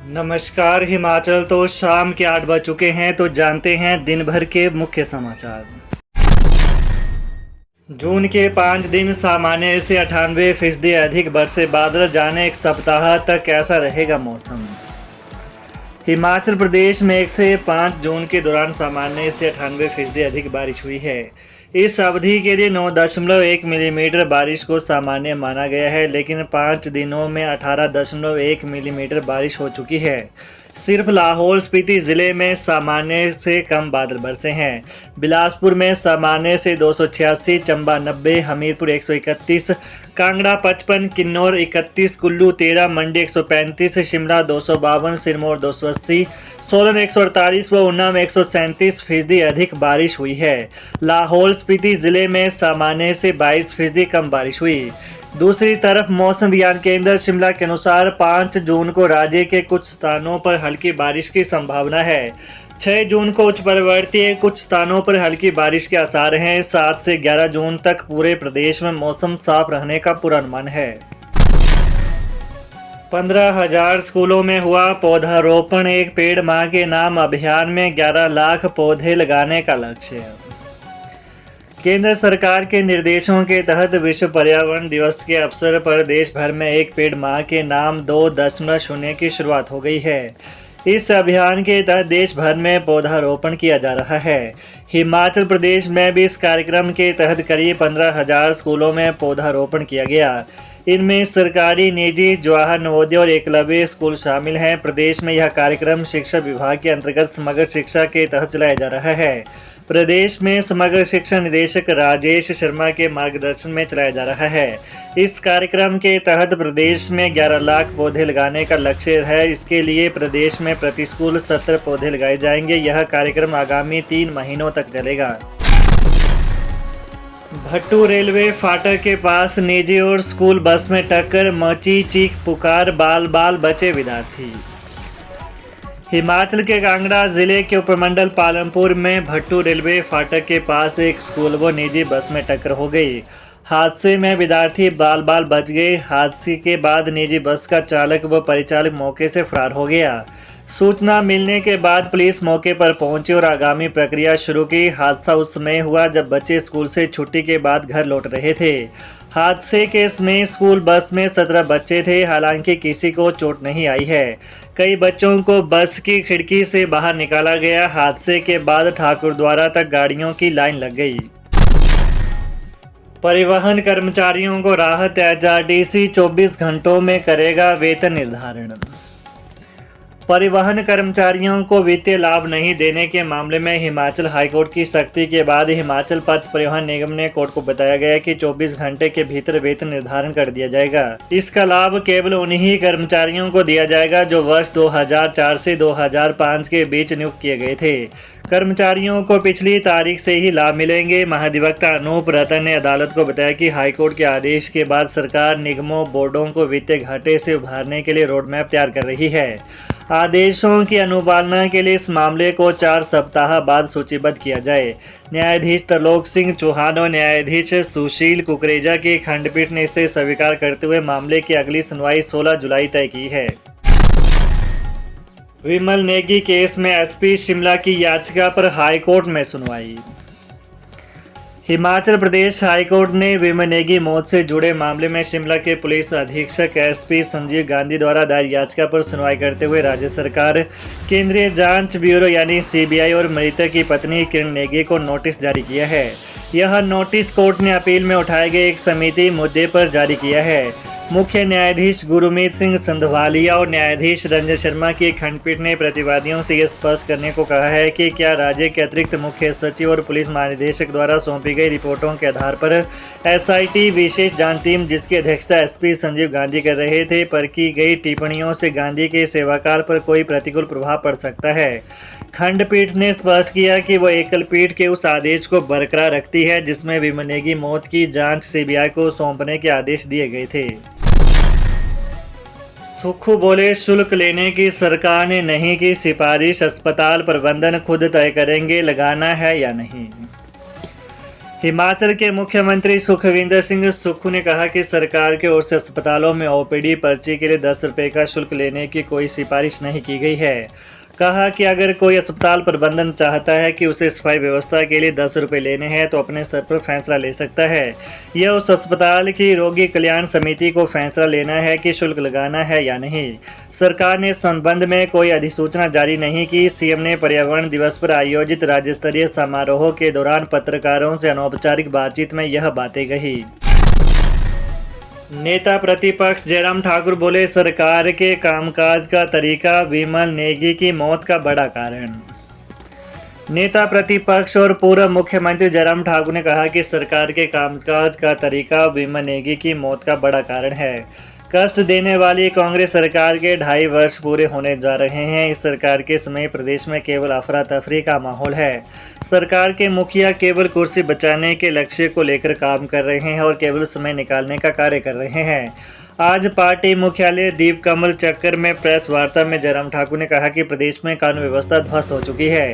नमस्कार। हिमाचल तो शाम के 8 बज चुके हैं, तो जानते हैं दिन भर के मुख्य समाचार। जून के 5 दिन सामान्य से 98% अधिक बरसे बादल, जाने एक सप्ताह तक कैसा रहेगा मौसम। हिमाचल प्रदेश में 1 से 5 जून के दौरान सामान्य से 98% अधिक बारिश हुई है। इस अवधि के लिए 9.1 मिलीमीटर बारिश को सामान्य माना गया है, लेकिन 5 दिनों में 18.1 मिलीमीटर बारिश हो चुकी है। सिर्फ लाहौल स्पीति ज़िले में सामान्य से कम बादल बरसे हैं। बिलासपुर में सामान्य से 286, चंबा 90, हमीरपुर 131, कांगड़ा 55, किन्नौर 31, कुल्लू 13, मंडी 135, शिमला 252, सिरमौर 280, सोलन 148 व ऊना में 137% अधिक बारिश हुई है। लाहौल स्पीति ज़िले में सामान्य से 22% कम बारिश हुई। दूसरी तरफ मौसम विज्ञान केंद्र शिमला के अनुसार 5 जून को राज्य के कुछ स्थानों पर हल्की बारिश की संभावना है। 6 जून को उच्च पर्वतीय कुछ स्थानों पर हल्की बारिश के आसार हैं। 7 से 11 जून तक पूरे प्रदेश में मौसम साफ रहने का पूर्वानुमान है। 15,000 स्कूलों में हुआ पौधारोपण, एक पेड़ मां के नाम अभियान में 11 लाख पौधे लगाने का लक्ष्य। केंद्र सरकार के निर्देशों के तहत विश्व पर्यावरण दिवस के अवसर पर देश भर में एक पेड़ मां के नाम 2.0 की शुरुआत हो गई है। इस अभियान के तहत देश भर में पौधारोपण किया जा रहा है। हिमाचल प्रदेश में भी इस कार्यक्रम के तहत करीब 15,000 स्कूलों में पौधारोपण किया गया। इनमें सरकारी, निजी, जवाहर नवोदय और एकलव्य स्कूल शामिल हैं। प्रदेश में यह कार्यक्रम शिक्षा विभाग के अंतर्गत समग्र शिक्षा के तहत चलाया जा रहा है। प्रदेश में समग्र शिक्षा निदेशक राजेश शर्मा के मार्गदर्शन में चलाया जा रहा है। इस कार्यक्रम के तहत प्रदेश में 11 लाख पौधे लगाने का लक्ष्य है। इसके लिए प्रदेश में प्रति स्कूल 70 पौधे लगाए जाएंगे। यह कार्यक्रम आगामी 3 महीनों तक चलेगा। भट्टू रेलवे फाटक के पास निजी और स्कूल बस में टक्कर, मची चीख पुकार, बाल बाल बचे विद्यार्थी। हिमाचल के कांगड़ा जिले के उपमंडल पालमपुर में भट्टू रेलवे फाटक के पास एक स्कूल व निजी बस में टक्कर हो गई। हादसे में विद्यार्थी बाल बाल बच गए। हादसे के बाद निजी बस का चालक व परिचालक मौके से फरार हो गया। सूचना मिलने के बाद पुलिस मौके पर पहुंची और आगामी प्रक्रिया शुरू की। हादसा उस समय हुआ जब बच्चे स्कूल से छुट्टी के बाद घर लौट रहे थे। हादसे के समय स्कूल बस में 17 बच्चे थे। हालांकि किसी को चोट नहीं आई है। कई बच्चों को बस की खिड़की से बाहर निकाला गया। हादसे के बाद ठाकुरद्वारा तक गाड़ियों की लाइन लग गई। परिवहन कर्मचारियों को राहत, एचआरटीसी 24 घंटों में करेगा वेतन निर्धारण। परिवहन कर्मचारियों को वित्तीय लाभ नहीं देने के मामले में हिमाचल हाईकोर्ट की सख्ती के बाद हिमाचल पथ परिवहन निगम ने कोर्ट को बताया गया कि 24 घंटे के भीतर वेतन निर्धारण कर दिया जाएगा। इसका लाभ केवल उन्हीं कर्मचारियों को दिया जाएगा जो वर्ष 2004 से 2005 के बीच नियुक्त किए गए थे। कर्मचारियों को पिछली तारीख से ही लाभ मिलेंगे। महाधिवक्ता अनूप रतन ने अदालत को बताया कि हाईकोर्ट के आदेश के बाद सरकार निगमों, बोर्डों को वित्तीय घाटे से उभारने के लिए रोडमैप तैयार कर रही है। आदेशों की अनुपालना के लिए इस मामले को 4 सप्ताह बाद सूचीबद्ध किया जाए। न्यायाधीश त्रिलोक सिंह चौहान और न्यायाधीश सुशील कुकरेजा की खंडपीठ ने इसे स्वीकार करते हुए मामले की अगली सुनवाई 16 जुलाई तय की है। विमल नेगी केस में एसपी शिमला की याचिका पर हाईकोर्ट में सुनवाई। हिमाचल प्रदेश हाईकोर्ट ने विमल नेगी मौत से जुड़े मामले में शिमला के पुलिस अधीक्षक एसपी संजीव गांधी द्वारा दायर याचिका पर सुनवाई करते हुए राज्य सरकार, केंद्रीय जांच ब्यूरो यानी सीबीआई और मृतक की पत्नी किरण नेगी को नोटिस जारी किया है। यह नोटिस कोर्ट ने अपील में उठाए गए एक समिति मुद्दे पर जारी किया है। मुख्य न्यायाधीश गुरमीत सिंह संधवालिया और न्यायाधीश रंजन शर्मा की खंडपीठ ने प्रतिवादियों से यह स्पष्ट करने को कहा है कि क्या राज्य के अतिरिक्त मुख्य सचिव और पुलिस महानिदेशक द्वारा सौंपी गई रिपोर्टों के आधार पर एसआईटी विशेष जांच टीम, जिसकी अध्यक्षता एसपी संजीव गांधी कर रहे थे, पर की गई टिप्पणियों से गांधी के सेवाकाल पर कोई प्रतिकूल प्रभाव पड़ सकता है। खंडपीठ ने स्पष्ट किया कि वह एकल पीठ के उस आदेश को बरकरार रखती है जिसमें विमल नेगी मौत की जांच सीबीआई को सौंपने के आदेश दिए गए थे। सुक्खू बोले, शुल्क लेने की सरकार ने नहीं की सिफारिश, अस्पताल प्रबंधन खुद तय करेंगे लगाना है या नहीं। हिमाचल के मुख्यमंत्री सुखविंदर सिंह सुक्खू ने कहा कि सरकार की ओर से अस्पतालों में ओपीडी पर्ची के लिए 10 रुपये का शुल्क लेने की कोई सिफारिश नहीं की गई है। कहा कि अगर कोई अस्पताल प्रबंधन चाहता है कि उसे सफाई व्यवस्था के लिए 10 रुपये लेने हैं तो अपने स्तर पर फैसला ले सकता है। यह उस अस्पताल की रोगी कल्याण समिति को फैसला लेना है कि शुल्क लगाना है या नहीं। सरकार ने इस संबंध में कोई अधिसूचना जारी नहीं की। सीएम ने पर्यावरण दिवस पर आयोजित राज्य स्तरीय समारोह के दौरान पत्रकारों से अनौपचारिक बातचीत में यह बातें कही। नेता प्रतिपक्ष जयराम ठाकुर बोले, सरकार के कामकाज का तरीका विमल नेगी की मौत का बड़ा कारण। नेता प्रतिपक्ष और पूर्व मुख्यमंत्री जयराम ठाकुर ने कहा कि सरकार के कामकाज का तरीका विमल नेगी की मौत का बड़ा कारण है। कष्ट देने वाली कांग्रेस सरकार के 2.5 वर्ष पूरे होने जा रहे हैं। इस सरकार के समय प्रदेश में केवल अफरा तफरी का माहौल है। सरकार के मुखिया केवल कुर्सी बचाने के लक्ष्य को लेकर काम कर रहे हैं और केवल समय निकालने का कार्य कर रहे हैं। आज पार्टी मुख्यालय दीप कमल चक्कर में प्रेस वार्ता में जयराम ठाकुर ने कहा कि प्रदेश में कानून व्यवस्था ध्वस्त हो चुकी है।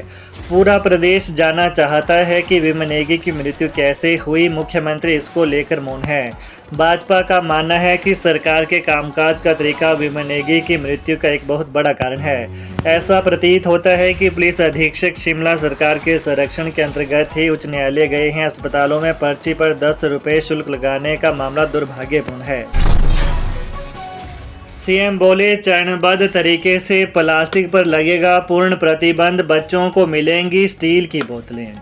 पूरा प्रदेश जानना चाहता है कि विमल नेगी की मृत्यु कैसे हुई। मुख्यमंत्री इसको लेकर मौन है। भाजपा का मानना है कि सरकार के कामकाज का तरीका विमल नेगी की मृत्यु का एक बहुत बड़ा कारण है। ऐसा प्रतीत होता है कि पुलिस अधीक्षक शिमला सरकार के संरक्षण के अंतर्गत ही उच्च न्यायालय गए हैं। अस्पतालों में पर्ची पर 10 रुपये शुल्क लगाने का मामला दुर्भाग्यपूर्ण है। सीएम बोले, चरणबद्ध तरीके से प्लास्टिक पर लगेगा पूर्ण प्रतिबंध, बच्चों को मिलेंगी स्टील की बोतलें।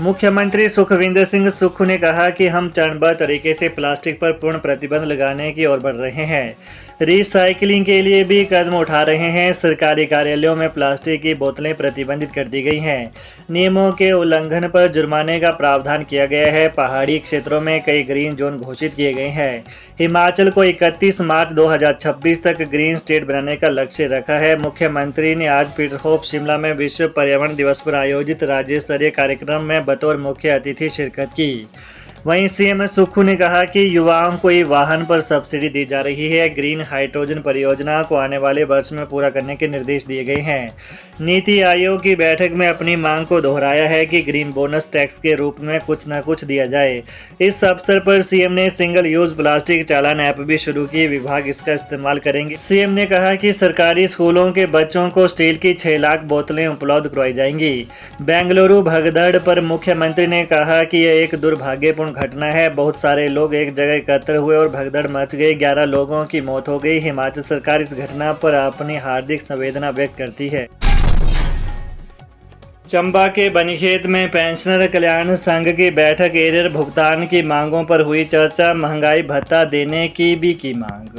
मुख्यमंत्री सुखविंदर सिंह सुक्खू ने कहा कि हम चरणबद्ध तरीके से प्लास्टिक पर पूर्ण प्रतिबंध लगाने की ओर बढ़ रहे हैं। रिसाइकलिंग के लिए भी कदम उठा रहे हैं। सरकारी कार्यालयों में प्लास्टिक की बोतलें प्रतिबंधित कर दी गई हैं। नियमों के उल्लंघन पर जुर्माने का प्रावधान किया गया है। पहाड़ी क्षेत्रों में कई ग्रीन जोन घोषित किए गए हैं। हिमाचल को 31 मार्च 2026 तक ग्रीन स्टेट बनाने का लक्ष्य रखा है। मुख्यमंत्री ने आज पीटरहोफ शिमला में विश्व पर्यावरण दिवस पर आयोजित राज्य स्तरीय कार्यक्रम में बतौर मुख्य अतिथि शिरकत की। वहीं सीएम सुक्खू ने कहा कि युवाओं को वाहन पर सब्सिडी दी जा रही है। ग्रीन हाइड्रोजन परियोजना को आने वाले वर्ष में पूरा करने के निर्देश दिए गए हैं। नीति आयोग की बैठक में अपनी मांग को दोहराया है कि ग्रीन बोनस टैक्स के रूप में कुछ न कुछ दिया जाए। इस अवसर पर सीएम ने सिंगल यूज प्लास्टिक चालान ऐप भी शुरू की। विभाग इसका इस्तेमाल करेंगे। सीएम ने कहा कि सरकारी स्कूलों के बच्चों को स्टील की 6 लाख बोतलें उपलब्ध करवाई जाएंगी। बेंगलुरु भगदड़ पर मुख्यमंत्री ने कहा कि यह एक दुर्भाग्यपूर्ण घटना है। बहुत सारे लोग एक जगह एकत्र हुए और भगदड़ मच गई। 11 लोगों की मौत हो गई। हिमाचल सरकार इस घटना पर अपनी हार्दिक संवेदना व्यक्त करती है। चंबा के बनीखेत में पेंशनर कल्याण संघ की बैठक। एरियर भुगतान की मांगों पर हुई चर्चा। महंगाई भत्ता देने की भी की मांग।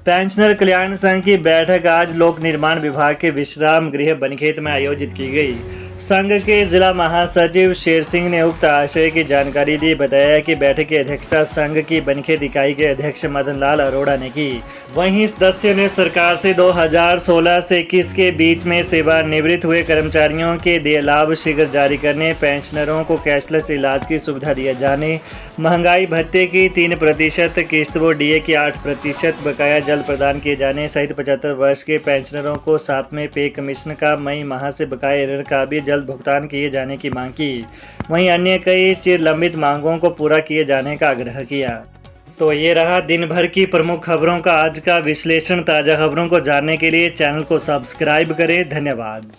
पेंशनर कल्याण संघ की बैठक आज लोक निर्माण विभाग के विश्राम गृह बनीखेत में आयोजित की गई। संघ के जिला महासचिव शेर सिंह ने उक्त आशय की जानकारी दी। बताया कि बैठक की अध्यक्षता संघ की बनीखेत इकाई के अध्यक्ष मदन लाल अरोड़ा ने की। वहीं सदस्यों ने सरकार से 2016 से 21 के बीच में सेवानिवृत्त हुए कर्मचारियों के देय लाभ शीघ्र जारी करने, पेंशनरों को कैशलेस इलाज की सुविधा दिए जाने, महंगाई भत्ते की 3% किस्त व डीए की 8% बकाया जल्द प्रदान किए जाने सहित 75 वर्ष के पेंशनरों को 7वें पे कमीशन का मई माह से बकाया एरियर का भी जल्द भुगतान किए जाने की मांग की। वहीं अन्य कई चिर लंबित मांगों को पूरा किए जाने का आग्रह किया। तो ये रहा दिन भर की प्रमुख खबरों का आज का विश्लेषण। ताज़ा खबरों को जानने के लिए चैनल को सब्सक्राइब करें। धन्यवाद।